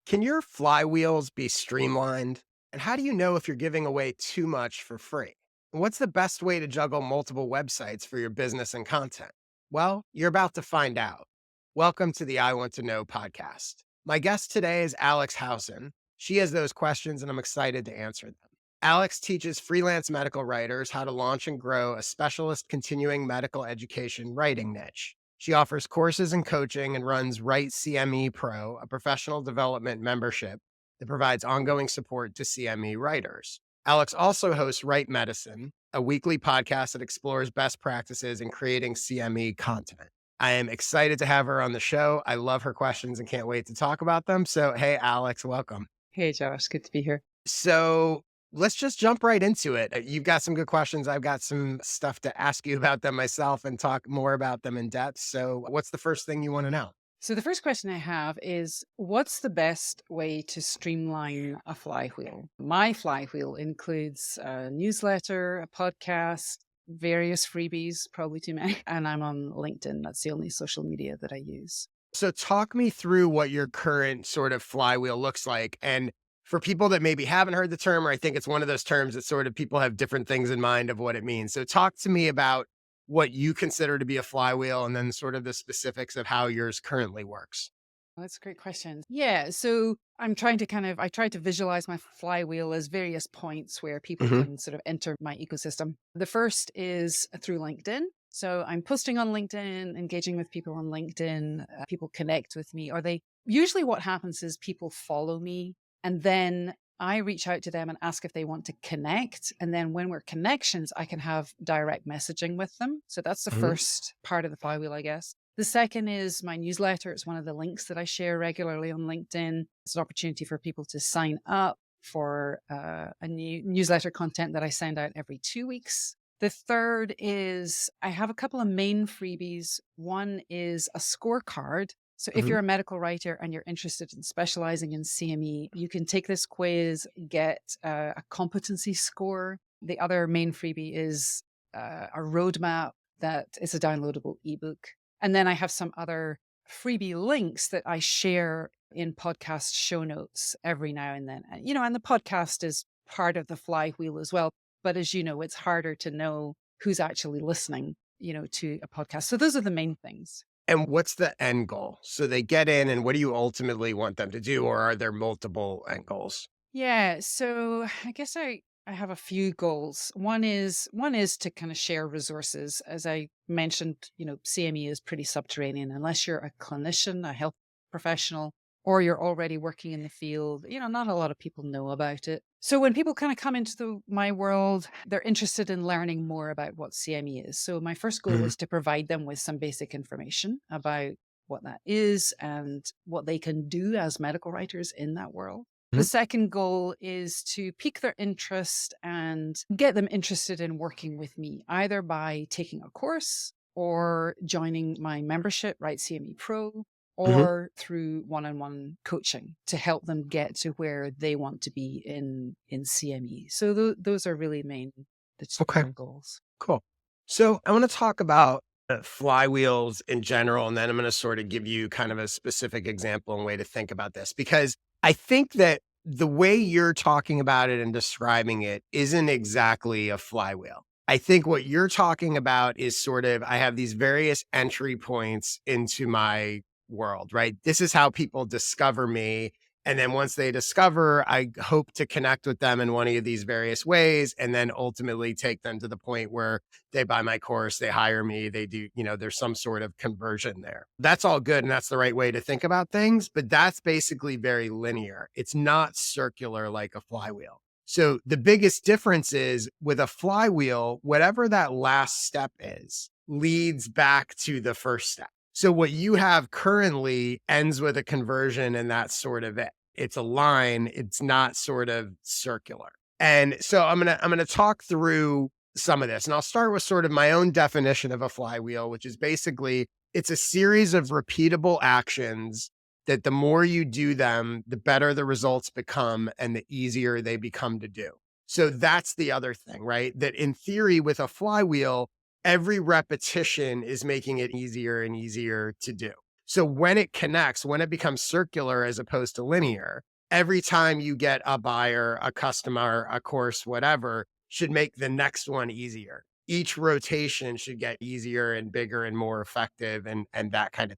Can your flywheels be streamlined? And how do you know if you're giving away too much for free? And what's the best way to juggle multiple websites for your business and content? Well, you're about to find out. Welcome to the I Want to Know podcast. My guest today is Alex Howson. She has those questions, and I'm excited to answer them. Alex teaches freelance medical writers how to launch and grow a specialist continuing medical education writing niche. She offers courses and coaching and runs Write CME Pro, a professional development membership that provides ongoing support to CME writers. Alex also hosts Write Medicine, a weekly podcast that explores best practices in creating CME content. I am excited to have her on the show. I love her questions and can't wait to talk about them. So, hey, Alex, welcome. Hey, Josh, good to be here. So, let's just jump right into it. You've got some good questions. I've got some stuff to ask you about them myself and talk more about them in depth. So, what's the first thing you want to know? So, the first question I have is what's the best way to streamline a flywheel? My flywheel includes a newsletter, a podcast, various freebies, probably too many, and I'm on LinkedIn. That's the only social media that I use. So, talk me through what your current sort of flywheel looks like. And for people that maybe haven't heard the term, or I think it's one of those terms that sort of people have different things in mind of what it means. So, talk to me about what you consider to be a flywheel and then sort of the specifics of how yours currently works. Well, that's a great question. Yeah. So I'm trying to I try to visualize my flywheel as various points where people Hmm. can sort of enter my ecosystem. The first is through LinkedIn. So I'm posting on LinkedIn, engaging with people on LinkedIn. People connect with me, or they usually what happens is people follow me and then I reach out to them and ask if they want to connect. And then when we're connections, I can have direct messaging with them. So that's the Hmm. first part of the flywheel, I guess. The second is my newsletter. It's one of the links that I share regularly on LinkedIn. It's an opportunity for people to sign up for a new newsletter content that I send out every 2 weeks. The third is I have a couple of main freebies. One is a scorecard. So if Hmm. you're a medical writer and you're interested in specializing in CME, you can take this quiz, get a competency score. The other main freebie is a roadmap that is a downloadable ebook. And then I have some other freebie links that I share in podcast show notes every now and then. And the podcast is part of the flywheel as well. But as you know, it's harder to know who's actually listening, to a podcast. So those are the main things. And what's the end goal? So they get in, and what do you ultimately want them to do? Or are there multiple end goals? Yeah, so I guess I have a few goals. One is to kind of share resources. As I mentioned, CME is pretty subterranean unless you're a clinician, a health professional, or you're already working in the field. Not a lot of people know about it. So when people kind of come into my world, they're interested in learning more about what CME is. So my first goal Mhm. is to provide them with some basic information about what that is and what they can do as medical writers in that world. The Mhm. second goal is to pique their interest and get them interested in working with me, either by taking a course or joining my membership, Right CME Pro, Mhm. or through one-on-one coaching to help them get to where they want to be in CME. So those are really the two Okay, main goals. cool. So I want to talk about flywheels in general, and then I'm going to sort of give you kind of a specific example and way to think about this, because I think that the way you're talking about it and describing it isn't exactly a flywheel. I think what you're talking about is sort of, I have these various entry points into my world, right? This is how people discover me. And then once they discover, I hope to connect with them in one of these various ways and then ultimately take them to the point where they buy my course, they hire me, they do, there's some sort of conversion there. That's all good. And that's the right way to think about things. But that's basically very linear. It's not circular like a flywheel. So the biggest difference is with a flywheel, whatever that last step is, leads back to the first step. So what you have currently ends with a conversion, and that's sort of it. It's a line, it's not sort of circular. And so I'm going to talk through some of this. And I'll start with sort of my own definition of a flywheel, which is basically it's a series of repeatable actions that the more you do them, the better the results become and the easier they become to do. So that's the other thing, right? That in theory, with a flywheel, every repetition is making it easier and easier to do. So when it connects, when it becomes circular as opposed to linear, every time you get a buyer, a customer, a course, whatever, should make the next one easier. Each rotation should get easier and bigger and more effective and that kind of,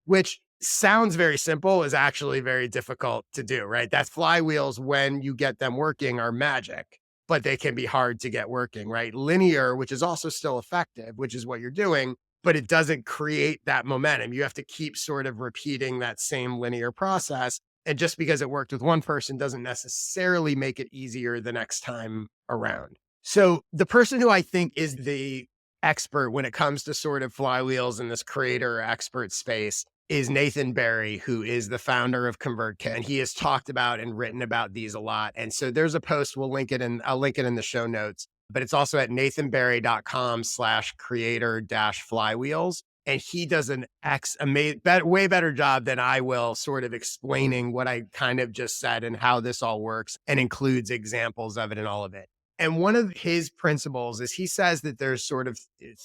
which sounds very simple, is actually very difficult to do, right? That's flywheels when you get them working are magic, but they can be hard to get working, right? Linear, which is also still effective, which is what you're doing, but it doesn't create that momentum. You have to keep sort of repeating that same linear process. And just because it worked with one person doesn't necessarily make it easier the next time around. So the person who I think is the expert when it comes to sort of flywheels in this creator expert space is Nathan Barry, who is the founder of ConvertKit. And he has talked about and written about these a lot. And so there's a post, I'll link it in the show notes, but it's also at nathanbarry.com/creator-flywheels. And he does way better job than I will sort of explaining what I kind of just said and how this all works, and includes examples of it and all of it. And one of his principles is he says that there's sort of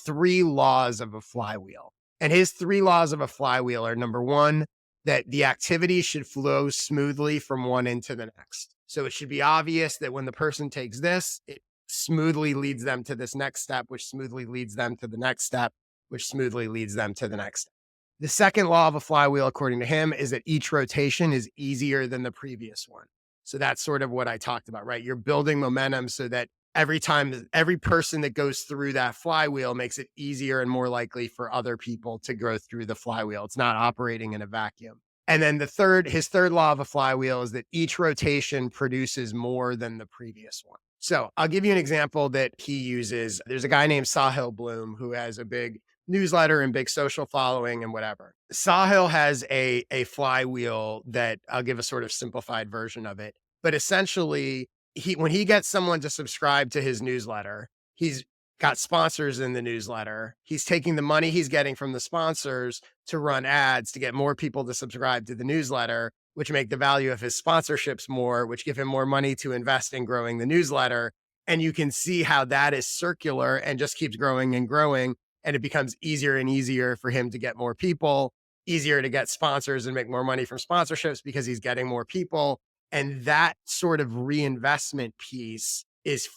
three laws of a flywheel. And his three laws of a flywheel are: number one, that the activity should flow smoothly from one end to the next. So it should be obvious that when the person takes this, it smoothly leads them to this next step, which smoothly leads them to the next step, which smoothly leads them to the next step. The second law of a flywheel, according to him, is that each rotation is easier than the previous one. So that's sort of what I talked about, right? You're building momentum so that every time, every person that goes through that flywheel makes it easier and more likely for other people to go through the flywheel. It's not operating in a vacuum. And then his third law of a flywheel is that each rotation produces more than the previous one. So I'll give you an example that he uses. There's a guy named Sahil Bloom who has a big newsletter and big social following and whatever. Sahil has a flywheel that I'll give a sort of simplified version of it. But essentially, when he gets someone to subscribe to his newsletter, he's got sponsors in the newsletter. He's taking the money he's getting from the sponsors to run ads to get more people to subscribe to the newsletter, which make the value of his sponsorships more, which give him more money to invest in growing the newsletter. And you can see how that is circular and just keeps growing and growing. And it becomes easier and easier for him to get more people, easier to get sponsors and make more money from sponsorships because he's getting more people. And that sort of reinvestment piece is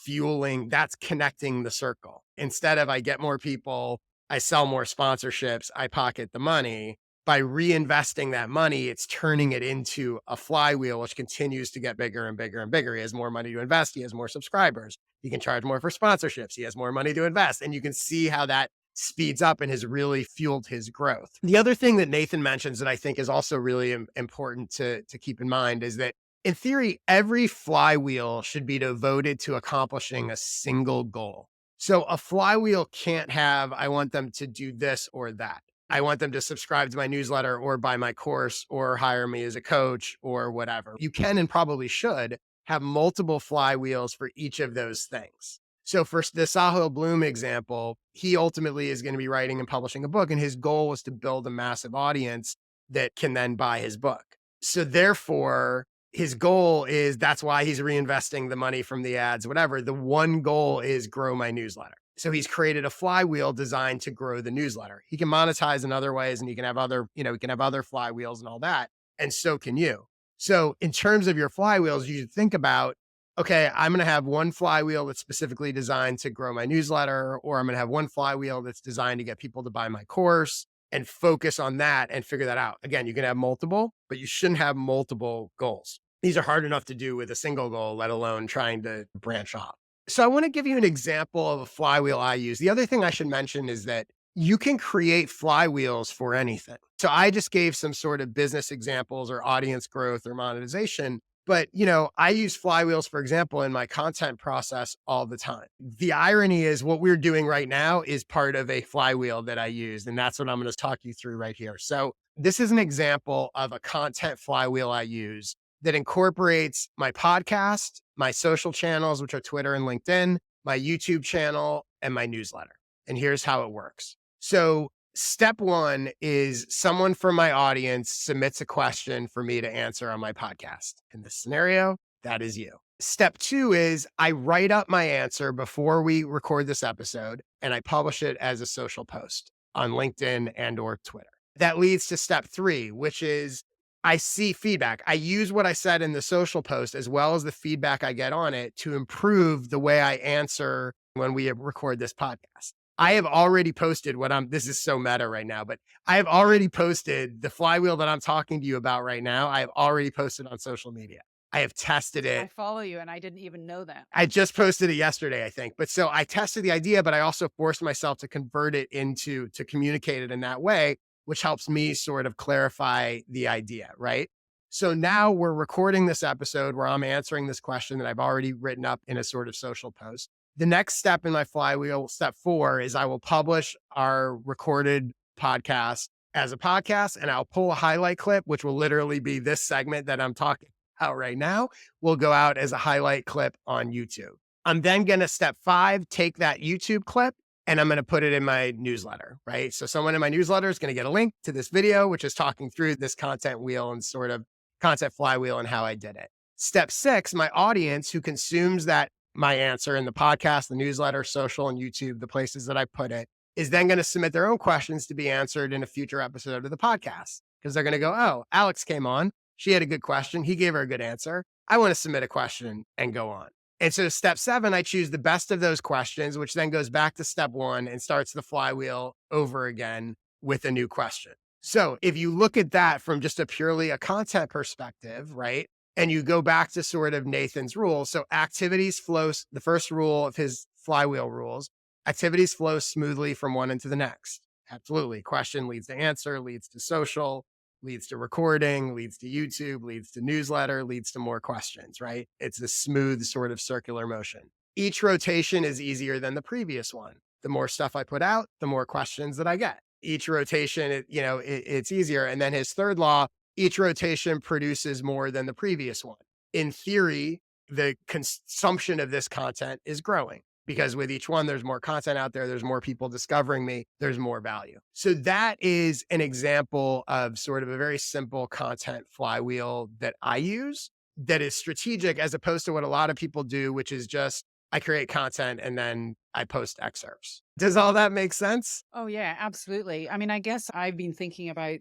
that's connecting the circle. Instead of I get more people, I sell more sponsorships, I pocket the money. By reinvesting that money, it's turning it into a flywheel, which continues to get bigger and bigger and bigger. He has more money to invest. He has more subscribers. He can charge more for sponsorships. He has more money to invest. And you can see how that speeds up and has really fueled his growth. The other thing that Nathan mentions that I think is also really important to keep in mind is that in theory, every flywheel should be devoted to accomplishing a single goal. So a flywheel can't have, I want them to do this or that. I want them to subscribe to my newsletter or buy my course or hire me as a coach or whatever. You can and probably should have multiple flywheels for each of those things. So for the Sahil Bloom example, he ultimately is going to be writing and publishing a book, and his goal was to build a massive audience that can then buy his book. So therefore, his goal is, that's why he's reinvesting the money from the ads, whatever. The one goal is grow my newsletter. So he's created a flywheel designed to grow the newsletter. He can monetize in other ways, and he can have other flywheels and all that. And so can you. So in terms of your flywheels, you should think about, okay, I'm going to have one flywheel that's specifically designed to grow my newsletter, or I'm going to have one flywheel that's designed to get people to buy my course, and focus on that and figure that out. Again, you can have multiple, but you shouldn't have multiple goals. These are hard enough to do with a single goal, let alone trying to branch off. So I want to give you an example of a flywheel I use. The other thing I should mention is that you can create flywheels for anything. So I just gave some sort of business examples or audience growth or monetization. But, I use flywheels, for example, in my content process all the time. The irony is what we're doing right now is part of a flywheel that I use. And that's what I'm going to talk you through right here. So this is an example of a content flywheel I use that incorporates my podcast, my social channels, which are Twitter and LinkedIn, my YouTube channel, and my newsletter. And here's how it works. So step one is someone from my audience submits a question for me to answer on my podcast. In this scenario, that is you. Step two is I write up my answer before we record this episode, and I publish it as a social post on LinkedIn and or Twitter. That leads to step 3, which is I see feedback. I use what I said in the social post as well as the feedback I get on it to improve the way I answer when we record this podcast. I have already posted this is so meta right now, but I have already posted the flywheel that I'm talking to you about right now. I have already posted on social media. I have tested I it. follow you and I didn't even know that. I just posted it yesterday, I think. But so I tested the idea, but I also forced myself to convert it to communicate it in that way, which helps me sort of clarify the idea, right? So now we're recording this episode where I'm answering this question that I've already written up in a sort of social post. The next step in my flywheel, step 4, is I will publish our recorded podcast as a podcast and I'll pull a highlight clip, which will literally be this segment that I'm talking about right now, will go out as a highlight clip on YouTube. I'm then going to step 5, take that YouTube clip and I'm going to put it in my newsletter, right? So someone in my newsletter is going to get a link to this video, which is talking through this content wheel and sort of content flywheel and how I did it. Step 6, my audience who consumes my answer in the podcast, the newsletter, social, and YouTube, the places that I put it, is then going to submit their own questions to be answered in a future episode of the podcast. Because they're going to go, oh, Alex came on. She had a good question. He gave her a good answer. I want to submit a question and go on. And so step 7, I choose the best of those questions, which then goes back to step 1 and starts the flywheel over again with a new question. So if you look at that from just purely a content perspective, right? And you go back to sort of Nathan's rules. So activities flow, the first rule of his flywheel rules, activities flow smoothly from one into the next. Absolutely. Question leads to answer, leads to social, leads to recording, leads to YouTube, leads to newsletter, leads to more questions, right? It's a smooth sort of circular motion. Each rotation is easier than the previous one. The more stuff I put out, the more questions that I get. Each rotation, it's easier. And then his third law, each rotation produces more than the previous one. In theory, the consumption of this content is growing because with each one, there's more content out there. There's more people discovering me. There's more value. So that is an example of sort of a very simple content flywheel that I use that is strategic as opposed to what a lot of people do, which is just I create content and then I post excerpts. Does all that make sense? Oh yeah, absolutely. I mean, I guess I've been thinking about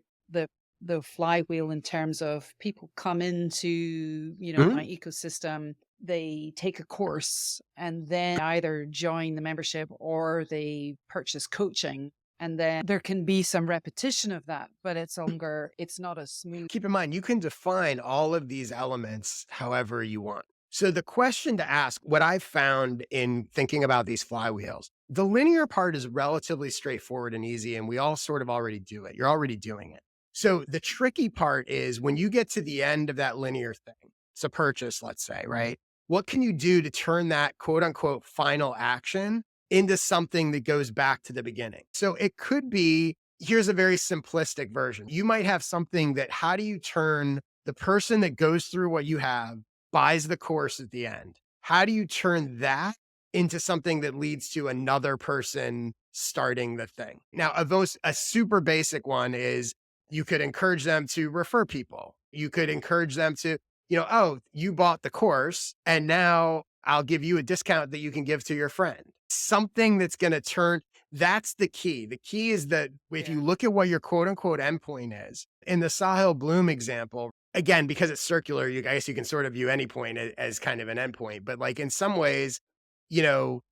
the flywheel in terms of people come into, Mhm. my ecosystem, they take a course and then either join the membership or they purchase coaching. And then there can be some repetition of that, but it's not as smooth. Keep in mind, you can define all of these elements however you want. So the question to ask, what I've found in thinking about these flywheels, the linear part is relatively straightforward and easy, and we all sort of already do it. You're already doing it. So the tricky part is when you get to the end of that linear thing, it's a purchase, let's say, right? What can you do to turn that quote unquote final action into something that goes back to the beginning? So it could be, here's a very simplistic version. You might have something that, how do you turn the person that goes through what you have, buys the course at the end? How do you turn that into something that leads to another person starting the thing? Now, a super basic one is you could encourage them to refer people. You could encourage them to, oh, you bought the course and now I'll give you a discount that you can give to your friend. Something that's going to turn, that's the key. The key is that if you look at what your quote unquote endpoint is, in the Sahil Bloom example, again, because it's circular, I guess you can sort of view any point as kind of an endpoint, but like in some ways,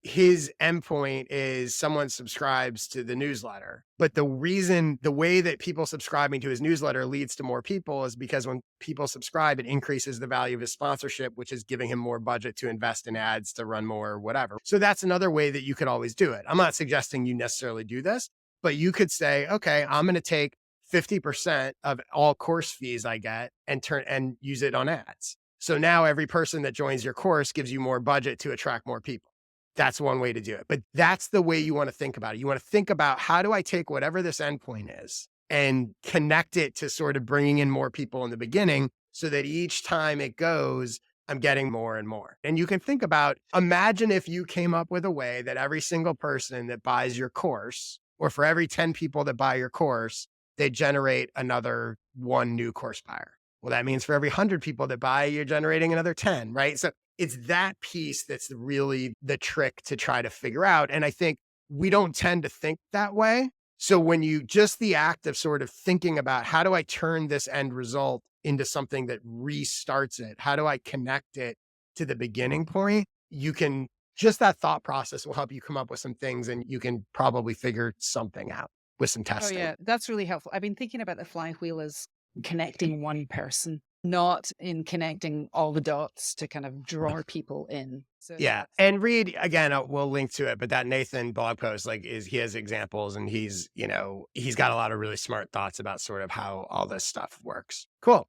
his endpoint is someone subscribes to the newsletter. But the way that people subscribing to his newsletter leads to more people is because when people subscribe, it increases the value of his sponsorship, which is giving him more budget to invest in ads, to run more, whatever. So that's another way that you could always do it. I'm not suggesting you necessarily do this, but you could say, okay, I'm going to take 50% of all course fees I get and use it on ads. So now every person that joins your course gives you more budget to attract more people. That's one way to do it. But that's the way you want to think about it. You want to think about, how do I take whatever this endpoint is and connect it to sort of bringing in more people in the beginning so that each time it goes, I'm getting more and more. And you can think about, imagine if you came up with a way that every single person that buys your course, or for every 10 people that buy your course, they generate another one new course buyer. Well, that means for every 100 people that buy, you're generating another 10, right? So it's that piece that's really the trick to try to figure out. And I think we don't tend to think that way. So when you just the act of sort of thinking about how do I turn this end result into something that restarts it? How do I connect it to the beginning point? You can just that thought process will help you come up with some things and you can probably figure something out with some Oh, testing. yeah, that's really helpful. I've been thinking about the flywheel as connecting one person, not in connecting all the dots to kind of draw people in. So Yeah, that's and read again, we'll link to it, but that Nathan blog post, like, is he has examples and he's got a lot of really smart thoughts about sort of how all this stuff works. Cool.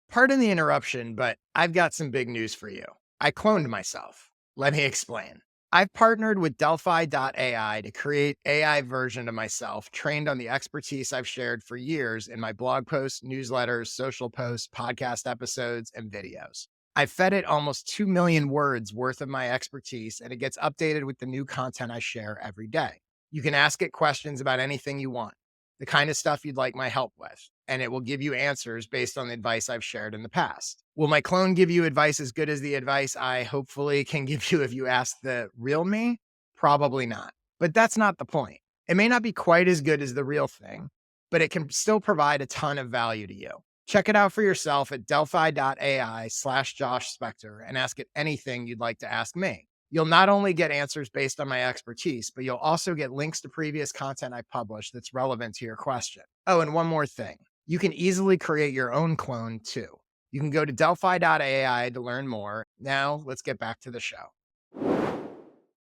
Pardon the interruption, but I've got some big news for you. I cloned myself. Let me explain. I've partnered with Delphi.ai to create AI version of myself trained on the expertise I've shared for years in my blog posts, newsletters, social posts, podcast episodes, and videos. I've fed it almost 2 million words worth of my expertise, and it gets updated with the new content I share every day. You can ask it questions about anything you want, the kind of stuff you'd like my help with, and it will give you answers based on the advice I've shared in the past. Will my clone give you advice as good as the advice I hopefully can give you if you ask the real me? Probably not. But that's not the point. It may not be quite as good as the real thing, but it can still provide a ton of value to you. Check it out for yourself at delphi.ai/Josh Spector and ask it anything you'd like to ask me. You'll not only get answers based on my expertise, but you'll also get links to previous content I published that's relevant to your question. Oh, and one more thing. You can easily create your own clone too. You can go to delphi.ai to learn more. Now, let's get back to the show.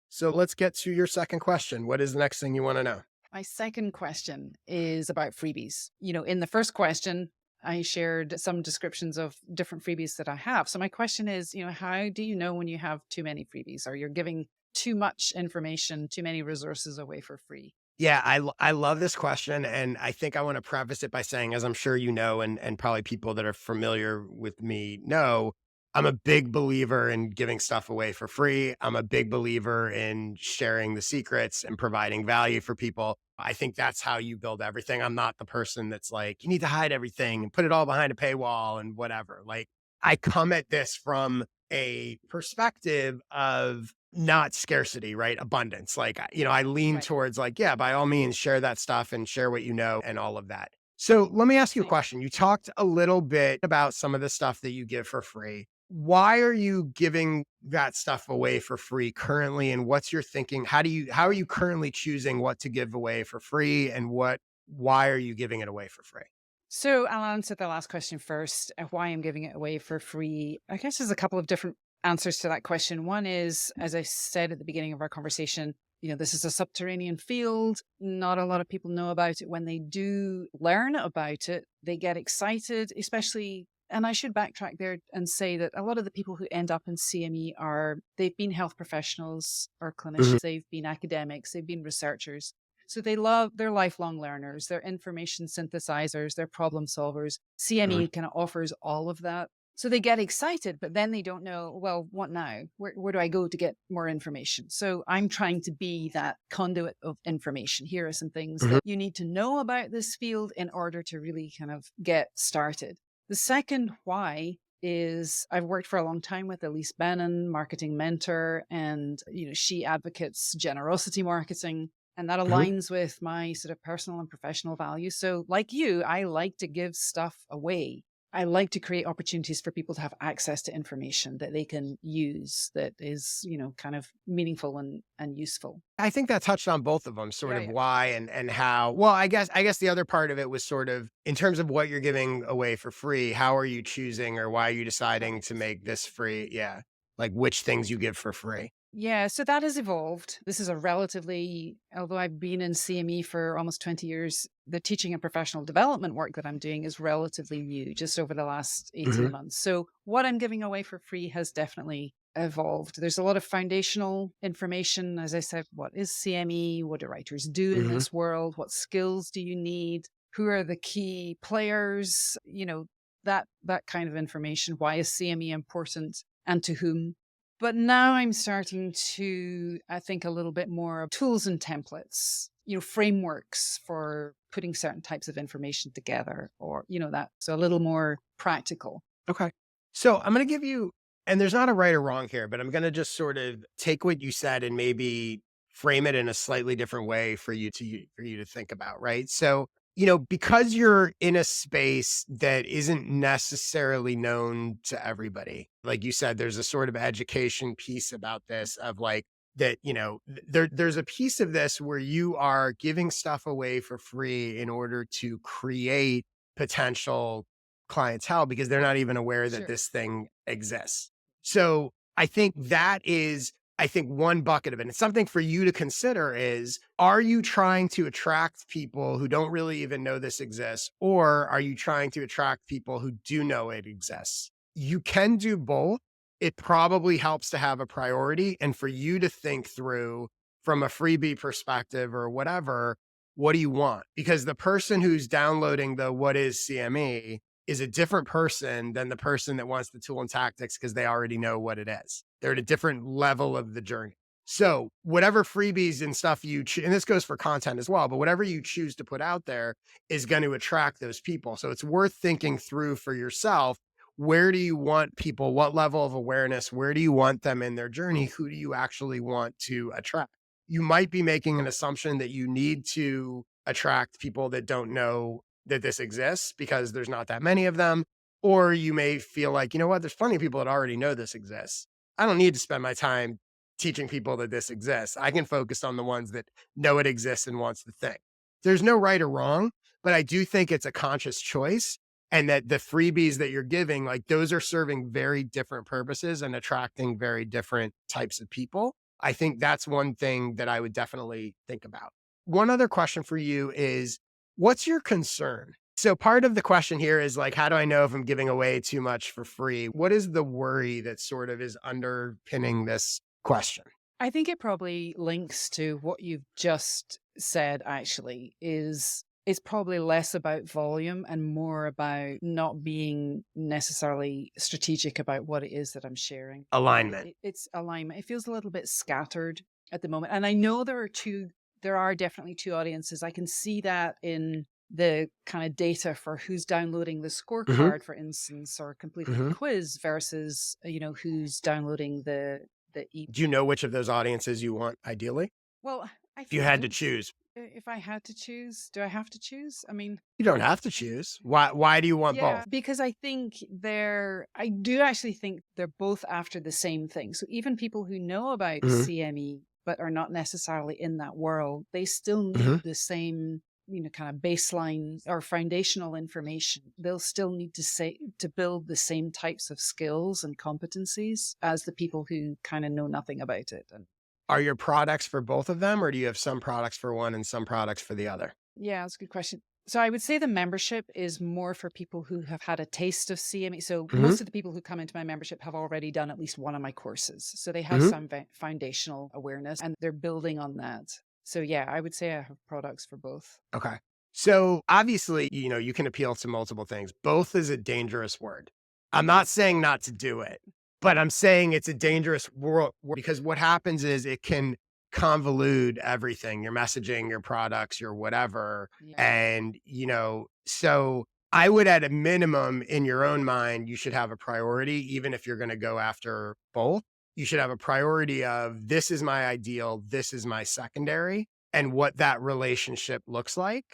So let's get to your second question. What is the next thing you want to know? my second question is about freebies. In the first question, I shared some descriptions of different freebies that I have. So my question is, how do you know when you have too many freebies or you're giving too much information, too many resources away for free? Yeah, I love this question, and I think I want to preface it by saying, as I'm sure you know, and probably people that are familiar with me know, I'm a big believer in giving stuff away for free. I'm a big believer in sharing the secrets and providing value for people. I think that's how you build everything. I'm not the person that's like, you need to hide everything and put it all behind a paywall and whatever. Like, I come at this from a perspective of not scarcity, right? Abundance. Like, I lean Right. towards like, yeah, by all means, share that stuff and share what you know and all of that. So let me ask you a Same. question. You talked a little bit about some of the stuff that you give for free. Why are you giving that stuff away for free currently? And what's your thinking? How are you currently choosing what to give away for free and why are you giving it away for free? So I'll answer the last question first. Why I'm giving it away for free. I guess there's a couple of different answers to that question. One is, as I said at the beginning of our conversation, this is a subterranean field. Not a lot of people know about it. When they do learn about it, they get excited, especially. And I should backtrack there and say that a lot of the people who end up in CME they've been health professionals or Mhm, clinicians, they've been academics, they've been researchers. So they're lifelong learners, they're information synthesizers, they're problem solvers. mhm. CME kind of offers all of that. So they get excited, but then they don't know, well, what now? Where do I go to get more information? So I'm trying to be that conduit of information. Here are some things Mhm, that you need to know about this field in order to really kind of get started. The second why is I've worked for a long time with Elise Bannon, marketing mentor, and she advocates generosity marketing. And that mhm. aligns with my sort of personal and professional values. So, like you, I like to give stuff away. I like to create opportunities for people to have access to information that they can use that is, kind of meaningful and useful. I think that touched on both of them, sort Yeah, of yeah. why and how. Well, I guess the other part of it was sort of in terms of what you're giving away for free, how are you choosing or why are you How deciding you to choose it. make this free? Yeah. Like which things you give for free. Yeah, so that has evolved. This is although I've been in CME for almost 20 years, the teaching and professional development work that I'm doing is relatively new, just over the last 18 Mhm, months. So what I'm giving away for free has definitely evolved. There's a lot of foundational information. As I said, what is CME? What do writers do in mhm, this world? What skills do you need? Who are the key players? That kind of information. Why is CME important and to whom? But now I'm starting to, I think, a little bit more of tools and templates, frameworks for putting certain types of information together or, that. So a little more practical. okay. So I'm gonna give you and there's not a right or wrong here, but I'm gonna just sort of take what you said and maybe frame it in a slightly different way for you to think about, right? So, because you're in a space that isn't necessarily known to everybody, like you said, there's a sort of education piece about this of like that, there's a piece of this where you are giving stuff away for free in order to create potential clientele because they're not even aware that Sure. this thing exists. So I think that is one bucket of it. And something for you to consider is, are you trying to attract people who don't really even know this exists? Or are you trying to attract people who do know it exists? You can do both. It probably helps to have a priority and for you to think through from a freebie perspective or whatever, what do you want? Because the person who's downloading the what is CME is a different person than the person that wants the tool and tactics because they already know what it is. They're at a different level of the journey. So, whatever freebies and stuff and this goes for content as well, but whatever you choose to put out there is going to attract those people. So, it's worth thinking through for yourself. Where do you want people? What level of awareness? Where do you want them in their journey? Who do you actually want to attract? You might be making an assumption that you need to attract people that don't know that this exists because there's not that many of them. Or you may feel like, you know what, there's plenty of people that already know this exists. I don't need to spend my time teaching people that this exists. I can focus on the ones that know it exists and wants the thing. There's no right or wrong, but I do think it's a conscious choice and that the freebies that you're giving, like those are serving very different purposes and attracting very different types of people. I think that's one thing that I would definitely think about. One other question for you is, what's your concern? So part of the question here is like, how do I know if I'm giving away too much for free? What is the worry that sort of is underpinning this question? I think it probably links to what you've just said, actually, is it's probably less about volume and more about not being necessarily strategic about what it is that I'm sharing. Alignment. It's alignment. It feels a little bit scattered at the moment. And I know there are definitely two audiences. I can see that in the kind of data for who's downloading the Hmm. scorecard, for instance, or completing the Hmm. quiz versus, who's downloading the e. Do you know which of those audiences you want ideally? Well, I If you had to don't. choose, If I had to choose, do I have to choose? I mean, you don't have to choose. Why do you want yeah, both? because I do actually think they're both after the same thing. So even people who know about Hmm. CME but are not necessarily in that world, they still Hmm. need the same, kind of baseline or foundational information. They'll still need to build the same types of skills and competencies as the people who kind of know nothing about it. And Are your products for both of them, or do you have some products for one and some products for the other? yeah, that's a good question. So I would say the membership is more for people who have had a taste of CME. So Hmm. most of the people who come into my membership have already done at least one of my courses. So they have Hmm. some foundational awareness and they're building on that. So yeah, I would say I have products for both. Okay. So obviously, you can appeal to multiple things. Both is a dangerous word. I'm not saying not to do it, but I'm saying it's a dangerous world because what happens is it can convolute everything, your messaging, your products, your whatever. Yeah. And, so I would, at a minimum, in your own mind, you should have a priority, even if you're going to go after both. You should have a priority of this is my ideal, this is my secondary and what that relationship looks like.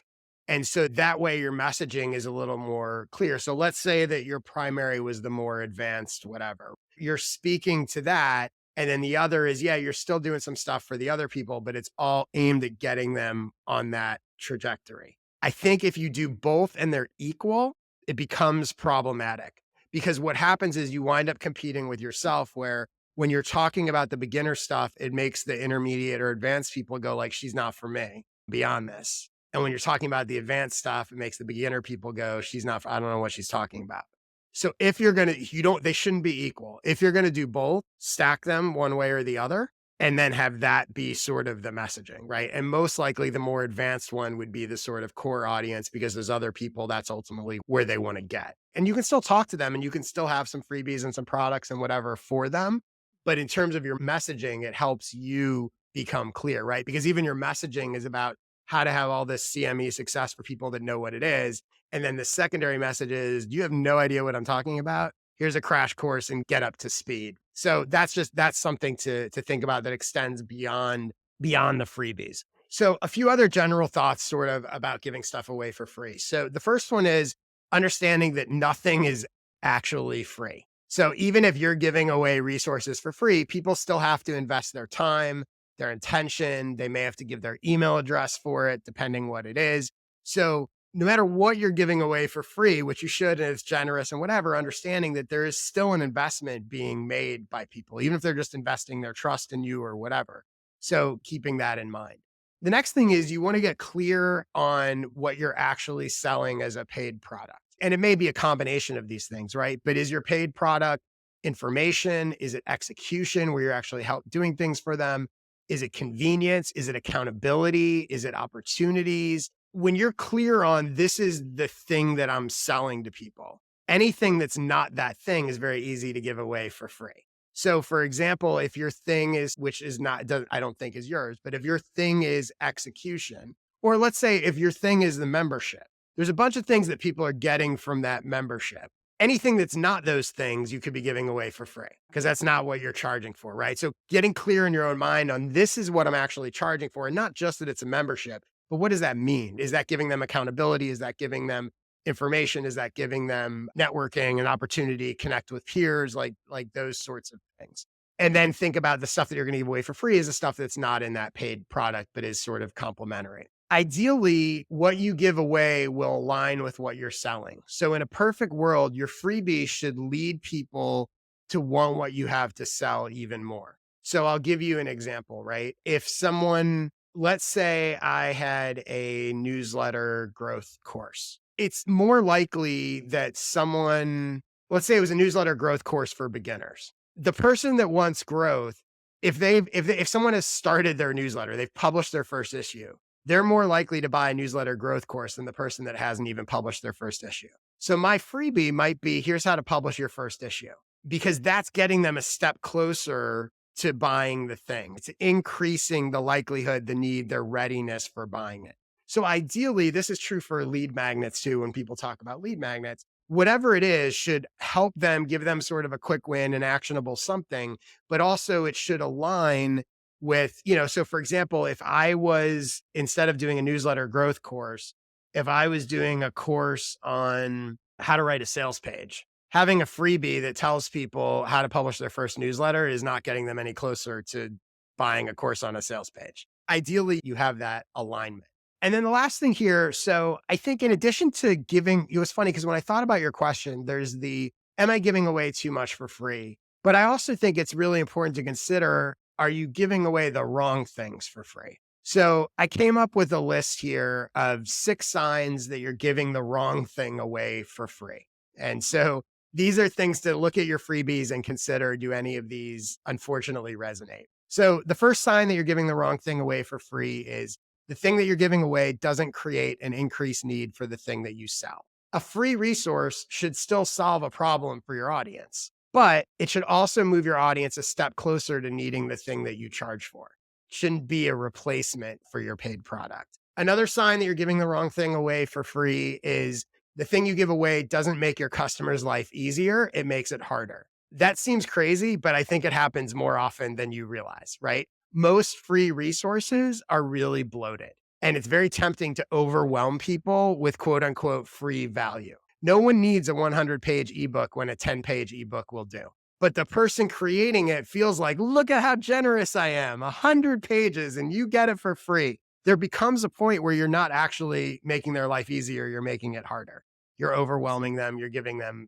And so that way your messaging is a little more clear. So let's say that your primary was the more advanced, whatever. You're speaking to that. And then the other is, yeah, you're still doing some stuff for the other people, but it's all aimed at getting them on that trajectory. I think if you do both and they're equal, it becomes problematic because what happens is you wind up competing with yourself where when you're talking about the beginner stuff, it makes the intermediate or advanced people go like, she's not for me beyond this. And when you're talking about the advanced stuff, it makes the beginner people go, she's not, I don't know what she's talking about. So if you're going to, they shouldn't be equal. If you're going to do both, stack them one way or the other, and then have that be sort of the messaging, right? And most likely the more advanced one would be the sort of core audience because there's other people that's ultimately where they want to get. And you can still talk to them and you can still have some freebies and some products and whatever for them. But in terms of your messaging, it helps you become clear, right? Because even your messaging is about how to have all this CME success for people that know what it is. And then the secondary message is, you have no idea what I'm talking about. Here's a crash course and get up to speed. So that's something to think about that extends beyond beyond the freebies. So, a few other general thoughts sort of about giving stuff away for free. So, the first one is understanding that nothing is actually free. So, even if you're giving away resources for free, people still have to invest their time, their intention. They may have to give their email address for it, depending what it is. So, no matter what you're giving away for free, which you should, and it's generous and whatever, understanding that there is still an investment being made by people, even if they're just investing their trust in you or whatever. So keeping that in mind. The next thing is you want to get clear on what you're actually selling as a paid product. And it may be a combination of these things, right? But is your paid product information? Is it execution where you're actually help doing things for them? Is it convenience? Is it accountability? Is it opportunities? When you're clear on this is the thing that I'm selling to people, anything that's not that thing is very easy to give away for free. So, for example, if your thing is, which is not, I don't think is yours, but if your thing is execution, or let's say if your thing is the membership, there's a bunch of things that people are getting from that membership. Anything that's not those things, you could be giving away for free because that's not what you're charging for, right? So, getting clear in your own mind on this is what I'm actually charging for, and not just that it's a membership, but what does that mean? Is that giving them accountability? Is that giving them information? Is that giving them networking, an opportunity, connect with peers, like those sorts of things? And then think about the stuff that you're going to give away for free is the stuff that's not in that paid product, but is sort of complementary. Ideally, what you give away will align with what you're selling. So in a perfect world, your freebie should lead people to want what you have to sell even more. So I'll give you an example, right? If someone, let's say I had a newsletter growth course, it's more likely that someone, let's say it was a newsletter growth course for beginners. The person that wants growth, if someone has started their newsletter, they've published their first issue, they're more likely to buy a newsletter growth course than the person that hasn't even published their first issue. So my freebie might be here's how to publish your first issue because that's getting them a step closer to buying the thing. It's increasing the likelihood, the need, their readiness for buying it. So ideally, this is true for lead magnets too. When people talk about lead magnets, whatever it is should help them, give them sort of a quick win, an actionable something, but also it should align with, so for example, if I was, instead of doing a newsletter growth course, if I was doing a course on how to write a sales page, having a freebie that tells people how to publish their first newsletter is not getting them any closer to buying a course on a sales page. Ideally, you have that alignment. And then the last thing here, so I think in addition to giving, it was funny because when I thought about your question, there's am I giving away too much for free? But I also think it's really important to consider, are you giving away the wrong things for free? So I came up with a list here of 6 signs that you're giving the wrong thing away for free. And so these are things to look at your freebies and consider, do any of these unfortunately resonate? So the first sign that you're giving the wrong thing away for free is the thing that you're giving away doesn't create an increased need for the thing that you sell. A free resource should still solve a problem for your audience, but it should also move your audience a step closer to needing the thing that you charge for. It shouldn't be a replacement for your paid product. Another sign that you're giving the wrong thing away for free is the thing you give away doesn't make your customer's life easier, it makes it harder. That seems crazy, but I think it happens more often than you realize, right? Most free resources are really bloated, and it's very tempting to overwhelm people with quote unquote free value. No one needs a 100-page ebook when a 10-page ebook will do. But the person creating it feels like, look at how generous I am, 100 pages, and you get it for free. There becomes a point where you're not actually making their life easier, you're making it harder. You're overwhelming them, you're giving them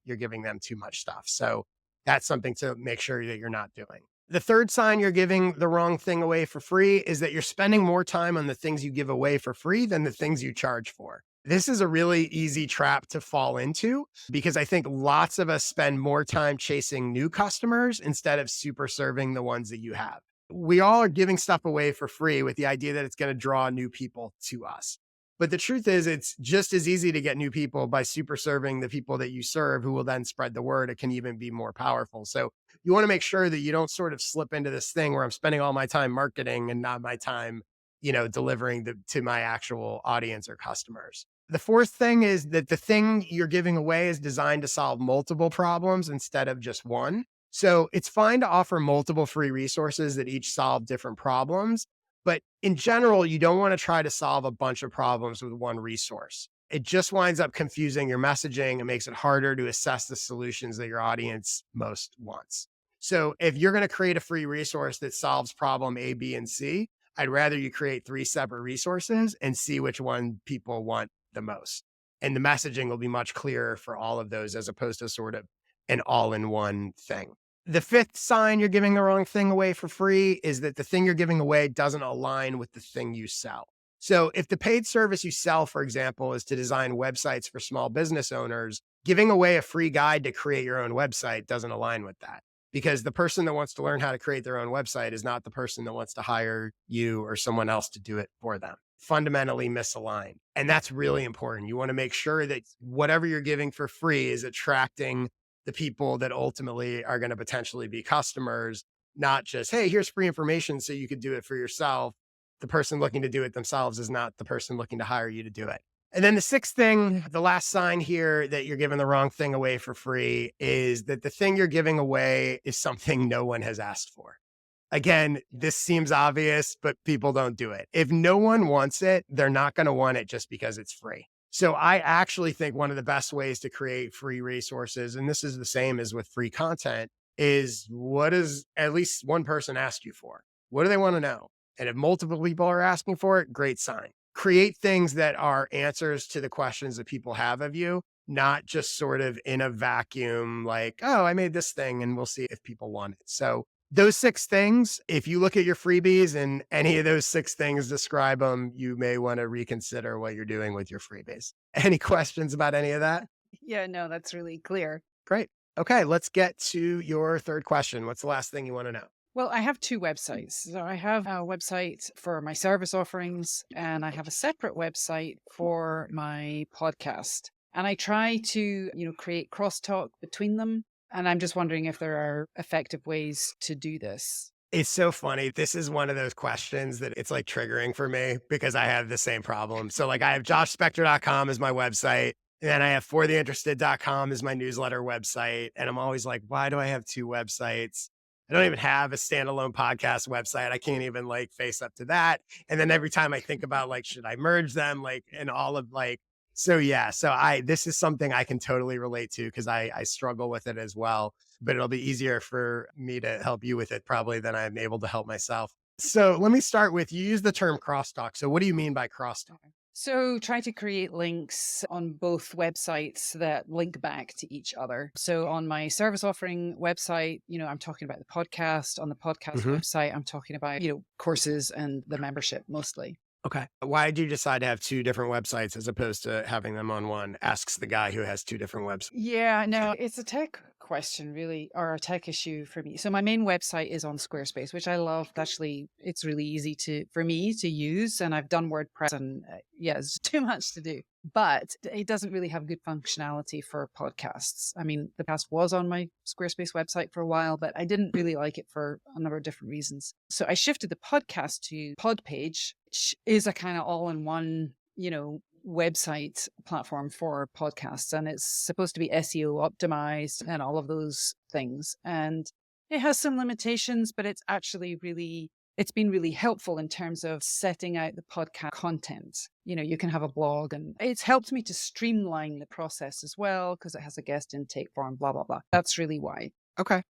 too much stuff. So that's something to make sure that you're not doing. The third sign you're giving the wrong thing away for free is that you're spending more time on the things you give away for free than the things you charge for. This is a really easy trap to fall into because I think lots of us spend more time chasing new customers instead of super serving the ones that you have. We all are giving stuff away for free with the idea that it's going to draw new people to us. But the truth is, it's just as easy to get new people by super serving the people that you serve who will then spread the word. It can even be more powerful. So you want to make sure that you don't sort of slip into this thing where I'm spending all my time marketing and not my time, delivering to my actual audience or customers. The fourth thing is that the thing you're giving away is designed to solve multiple problems instead of just one. So it's fine to offer multiple free resources that each solve different problems, But in general, you don't want to try to solve a bunch of problems with one resource. It just winds up confusing your messaging and makes it harder to assess the solutions that your audience most wants. So if you're going to create a free resource that solves problem A, B, and C, I'd rather you create three separate resources and see which one people want the most. And the messaging will be much clearer for all of those as opposed to sort of an all in one thing. The fifth sign you're giving the wrong thing away for free is that the thing you're giving away doesn't align with the thing you sell. So if the paid service you sell, for example, is to design websites for small business owners, giving away a free guide to create your own website doesn't align with that, because the person that wants to learn how to create their own website is not the person that wants to hire you or someone else to do it for them. Fundamentally misaligned. And that's really important. You want to make sure that whatever you're giving for free is attracting the people that ultimately are going to potentially be customers, not just, hey, here's free information so you could do it for yourself. The person looking to do it themselves is not the person looking to hire you to do it. And then the sixth thing, the last sign here that you're giving the wrong thing away for free is that the thing you're giving away is something no one has asked for. Again, this seems obvious, but people don't do it. If no one wants it, they're not going to want it just because it's free. So I actually think one of the best ways to create free resources, and this is the same as with free content, is what does at least one person asked you for? What do they want to know? And if multiple people are asking for it, great sign. Create things that are answers to the questions that people have of you, not just sort of in a vacuum, like, oh, I made this thing and we'll see if people want it. So those six things, if you look at your freebies and any of those six things describe them, you may want to reconsider what you're doing with your freebies. Any questions about any of that? Yeah, no, that's really clear. Great. Okay, let's get to your third question. What's the last thing you want to know? Well, I have two websites. So I have a website for my service offerings, and I have a separate website for my podcast. And I try to, create crosstalk between them. And I'm just wondering if there are effective ways to do this. It's so funny. This is one of those questions that it's like triggering for me because I have the same problem. So like I have joshspector.com as my website. And then I have fortheinterested.com as my newsletter website. And I'm always like, why do I have two websites? I don't even have a standalone podcast website. I can't even like face up to that. And then every time I think about like, should I merge them? Like, and all of like, so yeah. So this is something I can totally relate to because I struggle with it as well, but it'll be easier for me to help you with it probably than I'm able to help myself. So let me start with, you use the term crosstalk. So what do you mean by crosstalk? So try to create links on both websites that link back to each other. So on my service offering website, I'm talking about the podcast. On the podcast Mhm. website, I'm talking about, courses and the membership mostly. Okay. Why did you decide to have two different websites as opposed to having them on one? Asks the guy who has two different websites. Yeah, no, it's a tech question, really, or a tech issue for me. So my main website is on Squarespace, which I love. Actually, it's really easy for me to use, and I've done WordPress, and yeah, it's too much to do. But it doesn't really have good functionality for podcasts. I mean, the past was on my Squarespace website for a while, but I didn't really like it for a number of different reasons. So I shifted the podcast to Podpage, which is a kind of all-in-one, website platform for podcasts, and it's supposed to be SEO optimized and all of those things. And it has some limitations, but it's been really helpful in terms of setting out the podcast content. You can have a blog, and it's helped me to streamline the process as well because it has a guest intake form, blah, blah, blah. That's really why. Okay.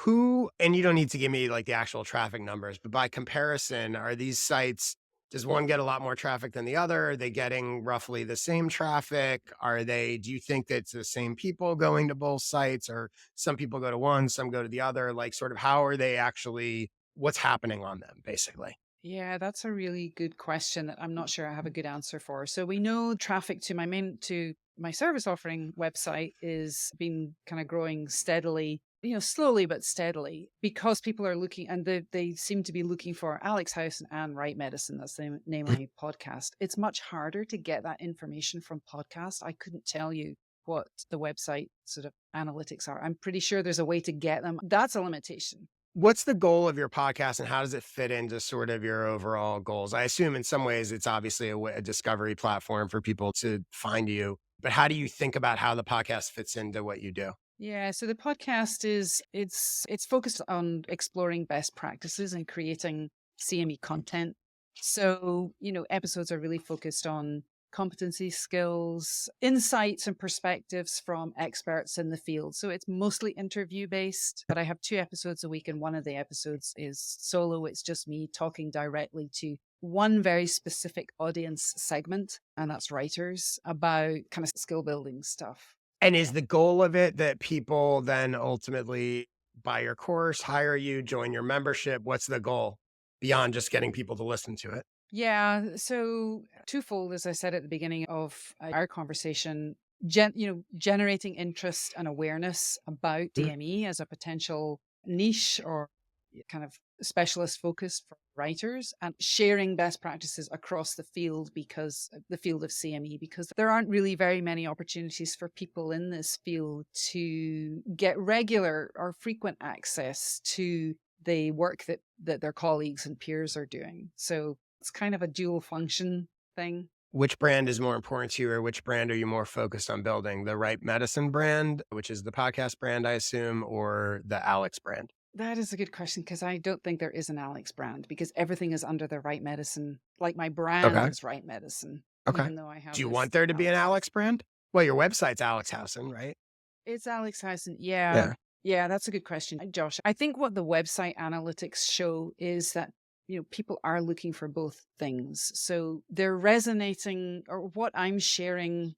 And you don't need to give me like the actual traffic numbers, but by comparison, are these sites, does one get a lot more traffic than the other? Are they getting roughly the same traffic? Do you think that it's the same people going to both sites, or some people go to one, some go to the other? Like sort of how are they actually, what's happening on them basically? Yeah, that's a really good question that I'm not sure I have a good answer for. So we know traffic to my service offering website is been kind of growing steadily, slowly but steadily, because people are looking, and they seem to be looking for Alex Howson and Right Medicine. That's the name of my podcast. It's much harder to get that information from podcasts. I couldn't tell you what the website sort of analytics are. I'm pretty sure there's a way to get them. That's a limitation. What's the goal of your podcast and how does it fit into sort of your overall goals? I assume in some ways it's obviously a discovery platform for people to find you, but how do you think about how the podcast fits into what you do? Yeah, so the podcast it's focused on exploring best practices and creating CME content. So, episodes are really focused on competency, skills, insights, and perspectives from experts in the field. So it's mostly interview based, but I have 2 episodes a week, and one of the episodes is solo. It's just me talking directly to one very specific audience segment, and that's writers, about kind of skill building stuff. And is the goal of it that people then ultimately buy your course, hire you, join your membership? What's the goal beyond just getting people to listen to it? Yeah, so twofold, as I said at the beginning of our conversation, generating interest and awareness about Mhm. DME as a potential niche or kind of specialist focus for writers, and sharing best practices across the field, because the field of CME, because there aren't really very many opportunities for people in this field to get regular or frequent access to the work that their colleagues and peers are doing. So it's kind of a dual function thing. Which brand is more important to you, or which brand are you more focused on building? The Right Medicine brand, which is the podcast brand, I assume, or the Alex brand? That is a good question, because I don't think there is an Alex brand, because everything is under the Right Medicine. Like my brand Okay. is Right Medicine, Okay. even though I have Do you this want there to be an Alex Alex Howson. brand? Well, your website's Alex Howson, right? It's Alex Howson. Yeah. Yeah. Yeah, that's a good question, Josh. I think what the website analytics show is that, people are looking for both things. So they're resonating, or what I'm sharing,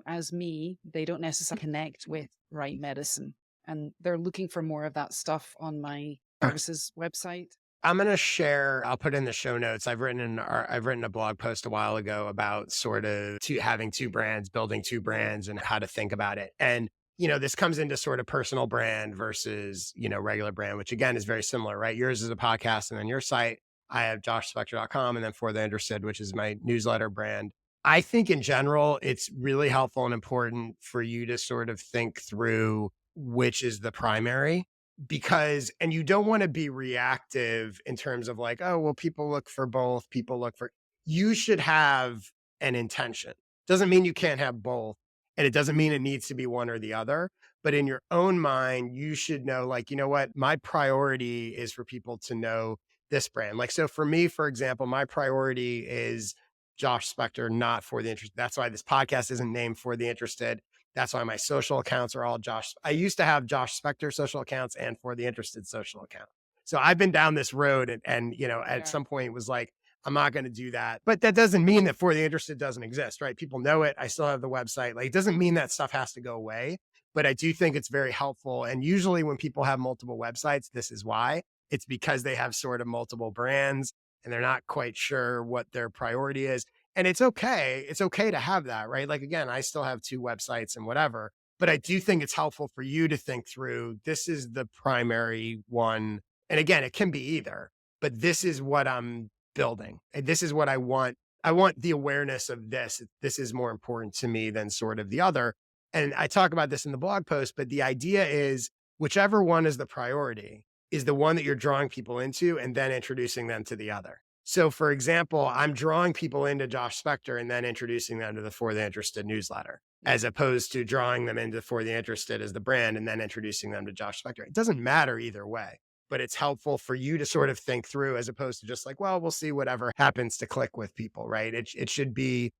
as me, they don't necessarily connect with Right Medicine. And they're looking for more of that stuff on my services website. I'm gonna share. I'll put in the show notes. I've written a blog post a while ago about sort of having two brands, building two brands, and how to think about it. And this comes into sort of personal brand versus regular brand, which again is very similar, right? Yours is a podcast, and then your site. I have joshspector.com, and then For the Interested, which is my newsletter brand. I think in general, it's really helpful and important for you to sort of think through which is the primary, because and you don't want to be reactive in terms of like, oh well, people look for both, you should have an intention. Doesn't mean you can't have both, and it doesn't mean it needs to be one or the other, but in your own mind you should know, like, you know what, my priority is for people to know this brand. Like, so for me, for example, my priority is Josh Spector, not For the Interested. That's why this podcast isn't named For the Interested. That's why my social accounts are all Josh. I used to have Josh Spector social accounts and For the Interested social account. So I've been down this road, and at Yeah. some point it was like, I'm not going to do that. But that doesn't mean that For the Interested doesn't exist, right? People know it. I still have the website. Like, it doesn't mean that stuff has to go away, but I do think it's very helpful. And usually when people have multiple websites, this is why. It's because they have sort of multiple brands and they're not quite sure what their priority is. And it's okay. It's okay to have that, right? Like, again, I still have two websites and whatever, but I do think it's helpful for you to think through, this is the primary one. And again, it can be either, but this is what I'm building. And this is what I want. I want the awareness of this. This is more important to me than sort of the other. And I talk about this in the blog post, but the idea is whichever one is the priority is the one that you're drawing people into and then introducing them to the other. So, for example, I'm drawing people into Josh Spector and then introducing them to the For the Interested newsletter, Yeah. as opposed to drawing them into For the Interested as the brand and then introducing them to Josh Spector. It doesn't matter either way, but it's helpful for you to sort of think through, as opposed to just like, well, we'll see whatever happens to click with people, right? It should be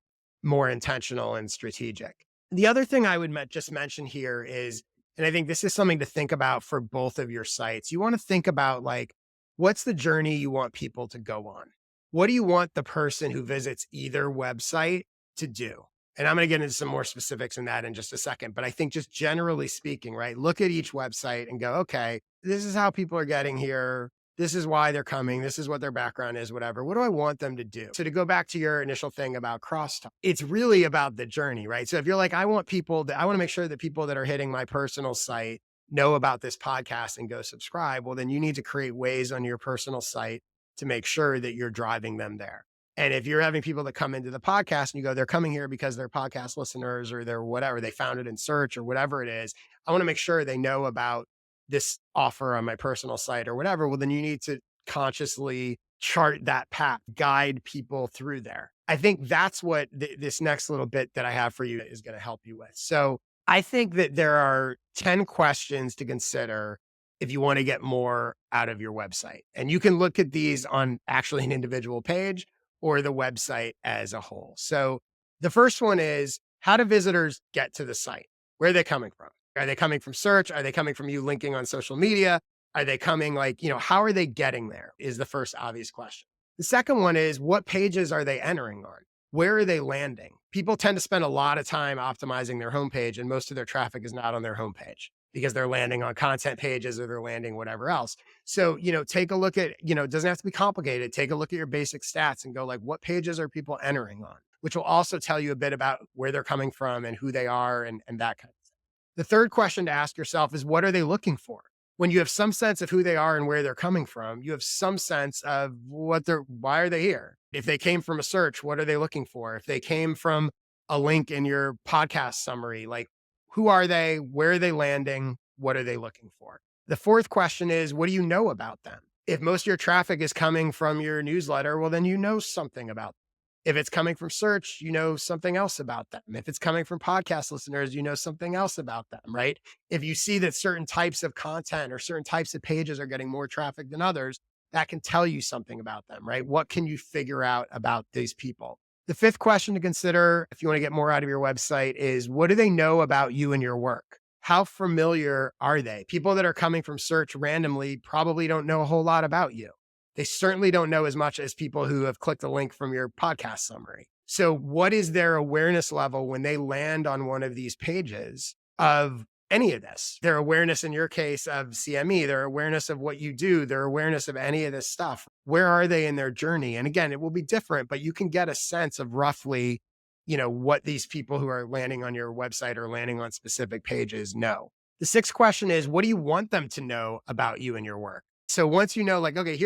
more intentional and strategic. The other thing I would just mention here is, and I think this is something to think about for both of your sites, you want to think about, like, what's the journey you want people to go on? What do you want the person who visits either website to do? And I'm going to get into some more specifics in that in just a second. But I think just generally speaking, right, look at each website and go, okay, this is how people are getting here. This is why they're coming. This is what their background is, whatever. What do I want them to do? So to go back to your initial thing about crosstalk, it's really about the journey, right? So if you're like, I want to make sure that people that are hitting my personal site know about this podcast and go subscribe. Well, then you need to create ways on your personal site to make sure that you're driving them there. And if you're having people that come into the podcast and you go, they're coming here because they're podcast listeners or they're whatever, they found it in search or whatever it is, I want to make sure they know about this offer on my personal site or whatever. Well, then you need to consciously chart that path, guide people through there. I think that's what this next little bit that I have for you is going to help you with. So I think that there are 10 questions to consider if you want to get more out of your website. And you can look at these on actually an individual page or the website as a whole. So the first one is, how do visitors get to the site? Where are they coming from? Are they coming from search? Are they coming from you linking on social media? Are they coming how are they getting there is the first obvious question. The second one is, what pages are they entering on? Where are they landing? People tend to spend a lot of time optimizing their homepage, and most of their traffic is not on their homepage because they're landing on content pages or they're landing whatever else. So, take a look at, it doesn't have to be complicated. Take a look at your basic stats and go like, what pages are people entering on? Which will also tell you a bit about where they're coming from and who they are and that kind of thing. The third question to ask yourself is, what are they looking for? When you have some sense of who they are and where they're coming from, you have some sense of why are they here? If they came from a search, what are they looking for? If they came from a link in your podcast summary, like, who are they? Where are they landing? What are they looking for? The fourth question is, what do you know about them? If most of your traffic is coming from your newsletter, well, then you know something about them. If it's coming from search, you know something else about them. If it's coming from podcast listeners, you know something else about them, right? If you see that certain types of content or certain types of pages are getting more traffic than others, that can tell you something about them, right? What can you figure out about these people? The fifth question to consider if you want to get more out of your website is, what do they know about you and your work? How familiar are they? People that are coming from search randomly probably don't know a whole lot about you. They certainly don't know as much as people who have clicked a link from your podcast summary. So what is their awareness level when they land on one of these pages of any of this? Their awareness in your case of CME, their awareness of what you do, their awareness of any of this stuff. Where are they in their journey? And again, it will be different, but you can get a sense of roughly, what these people who are landing on your website or landing on specific pages know. The sixth question is, what do you want them to know about you and your work? So once you know, like, okay,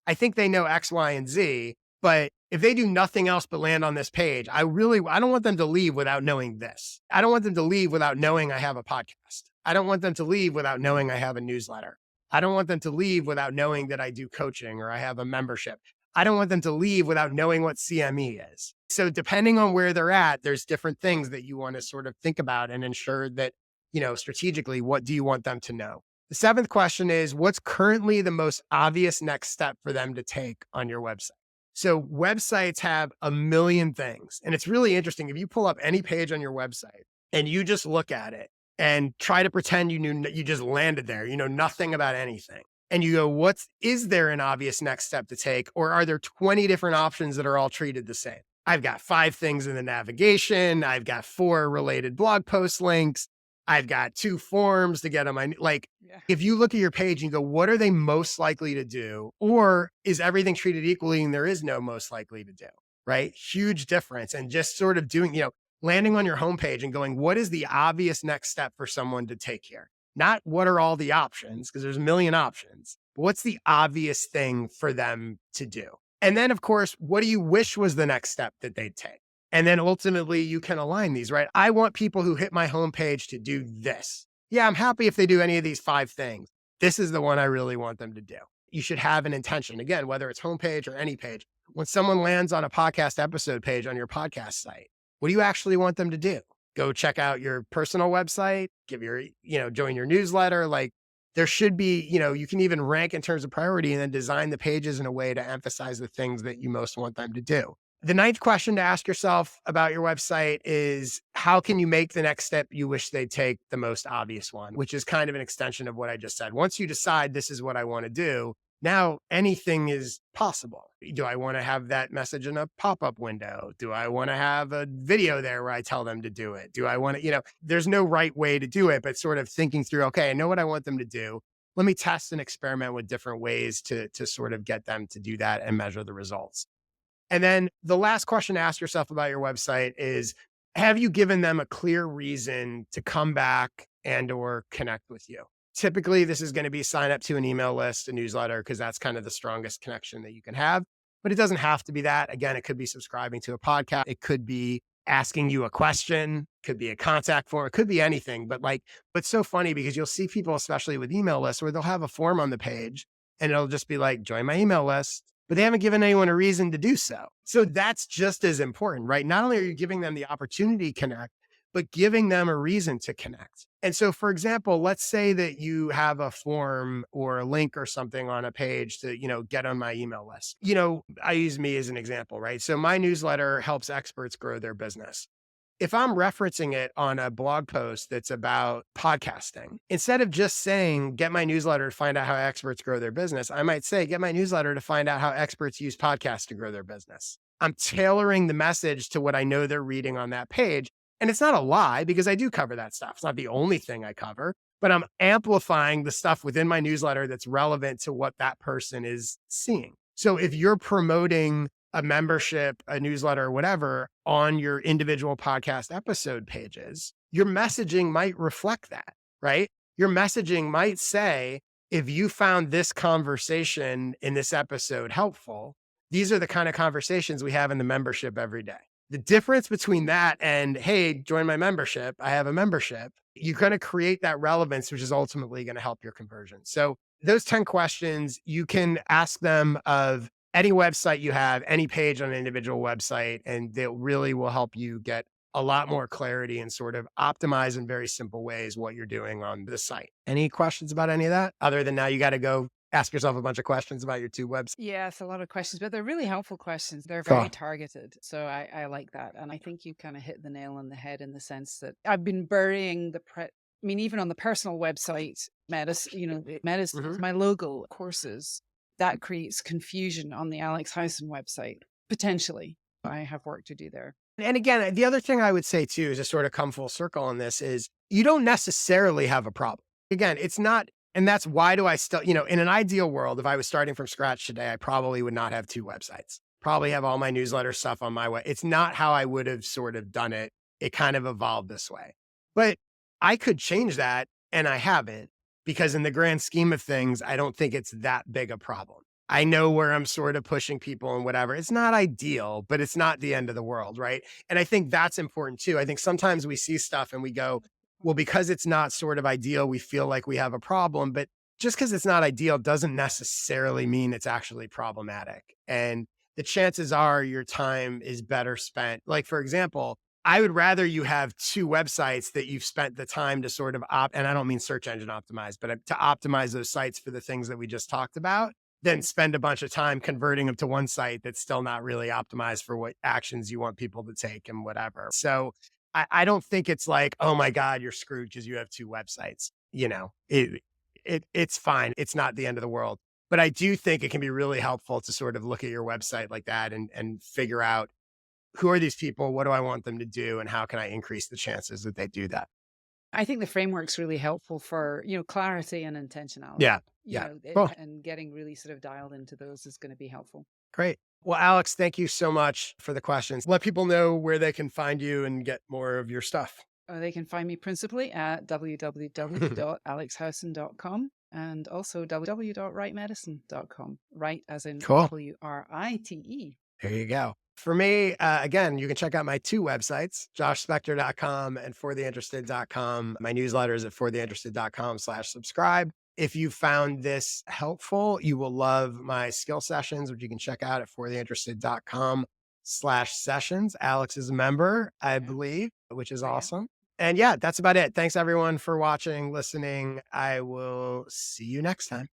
I think they know X, Y, and Z, but if they do nothing else but land on this page, I don't want them to leave without knowing this. I don't want them to leave without knowing I have a podcast. I don't want them to leave without knowing I have a newsletter. I don't want them to leave without knowing that I do coaching or I have a membership. I don't want them to leave without knowing what CME is. So depending on where they're at, there's different things that you want to sort of think about and ensure that, strategically, what do you want them to know? The seventh question is, what's currently the most obvious next step for them to take on your website? So websites have a million things. And it's really interesting. If you pull up any page on your website and you just look at it and try to pretend you just landed there, you know nothing about anything. And you go, is there an obvious next step to take? Or are there 20 different options that are all treated the same? I've got 5 things in the navigation. I've got 4 related blog post links. I've got 2 forms to get on my, Yeah. if you look at your page and you go, what are they most likely to do? Or is everything treated equally and there is no most likely to do, right? Huge difference. And just sort of doing, landing on your homepage and going, what is the obvious next step for someone to take here? Not what are all the options, because there's a million options, but what's the obvious thing for them to do? And then, of course, what do you wish was the next step that they'd take? And then ultimately you can align these, right? I want people who hit my homepage to do this. Yeah, I'm happy if they do any of these 5 things. This is the one I really want them to do. You should have an intention. Again, whether it's homepage or any page, when someone lands on a podcast episode page on your podcast site, what do you actually want them to do? Go check out your personal website, join your newsletter. Like, there should be, you can even rank in terms of priority and then design the pages in a way to emphasize the things that you most want them to do. The ninth question to ask yourself about your website is, how can you make the next step you wish they'd take the most obvious one, which is kind of an extension of what I just said. Once you decide this is what I want to do, now anything is possible. Do I want to have that message in a pop-up window? Do I want to have a video there where I tell them to do it? Do I want to, there's no right way to do it, but sort of thinking through, okay, I know what I want them to do. Let me test and experiment with different ways to sort of get them to do that and measure the results. And then the last question to ask yourself about your website is, have you given them a clear reason to come back and or connect with you? Typically, this is going to be sign up to an email list, a newsletter, because that's kind of the strongest connection that you can have. But it doesn't have to be that. Again, it could be subscribing to a podcast. It could be asking you a question, could be a contact form, it could be anything. But it's so funny because you'll see people, especially with email lists, where they'll have a form on the page and it'll just be like, join my email list, but they haven't given anyone a reason to do so. So that's just as important, right? Not only are you giving them the opportunity to connect, but giving them a reason to connect. And so, for example, let's say that you have a form or a link or something on a page to, get on my email list. I use me as an example, right? So my newsletter helps experts grow their business. If I'm referencing it on a blog post that's about podcasting, instead of just saying, get my newsletter to find out how experts grow their business, I might say, get my newsletter to find out how experts use podcasts to grow their business. I'm tailoring the message to what I know they're reading on that page. And it's not a lie because I do cover that stuff. It's not the only thing I cover, but I'm amplifying the stuff within my newsletter that's relevant to what that person is seeing. So if you're promoting a membership, a newsletter, or whatever on your individual podcast episode pages, your messaging might reflect that, right? Your messaging might say, if you found this conversation in this episode helpful, these are the kind of conversations we have in the membership every day. The difference between that and, hey, join my membership, I have a membership, you're going to create that relevance, which is ultimately going to help your conversion. So those 10 questions, you can ask them of any website you have, any page on an individual website, and they really will help you get a lot more clarity and sort of optimize in very simple ways what you're doing on the site. Any questions about any of that? Other than now you got to go ask yourself a bunch of questions about your two websites. Yes, a lot of questions, but they're really helpful questions. They're Cool. very targeted. So I like that. And I think you kind of hit the nail on the head in the sense that I've been burying even on the personal website, medicine is my logo, courses, that creates confusion on the Alex Howson website, potentially. I have work to do there. And again, the other thing I would say too, is to sort of come full circle on this, is you don't necessarily have a problem. Again, it's not, and that's why do I still, in an ideal world, if I was starting from scratch today, I probably would not have two websites, probably have all my newsletter stuff on my way. It's not how I would have sort of done it. It kind of evolved this way, but I could change that, and I haven't, because in the grand scheme of things, I don't think it's that big a problem. I know where I'm sort of pushing people and whatever. It's not ideal, but it's not the end of the world, right? And I think that's important too. I think sometimes we see stuff and we go, well, because it's not sort of ideal, we feel like we have a problem. But just because it's not ideal doesn't necessarily mean it's actually problematic. And the chances are your time is better spent. Like, for example, I would rather you have two websites that you've spent the time to sort of and I don't mean search engine optimize, but to optimize those sites for the things that we just talked about, then spend a bunch of time converting them to one site that's still not really optimized for what actions you want people to take and whatever. So I don't think it's like, oh my God, you're screwed because you have two websites. It's fine. It's not the end of the world. But I do think it can be really helpful to sort of look at your website like that and figure out, who are these people? What do I want them to do? And how can I increase the chances that they do that? I think the framework's really helpful for, clarity and intentionality. Yeah. Yeah. Cool. And getting really sort of dialed into those is going to be helpful. Great. Well, Alex, thank you so much for the questions. Let people know where they can find you and get more of your stuff. They can find me principally at www.alexhowson.com and also www.writemedicine.com. Write as in Cool. WRITE. There you go. For me, again, you can check out my two websites, joshspector.com and fortheinterested.com. My newsletter is at fortheinterested.com/subscribe. If you found this helpful, you will love my skill sessions, which you can check out at fortheinterested.com/sessions. Alex is a member, I believe, which is awesome. And yeah, that's about it. Thanks everyone for watching, listening. I will see you next time.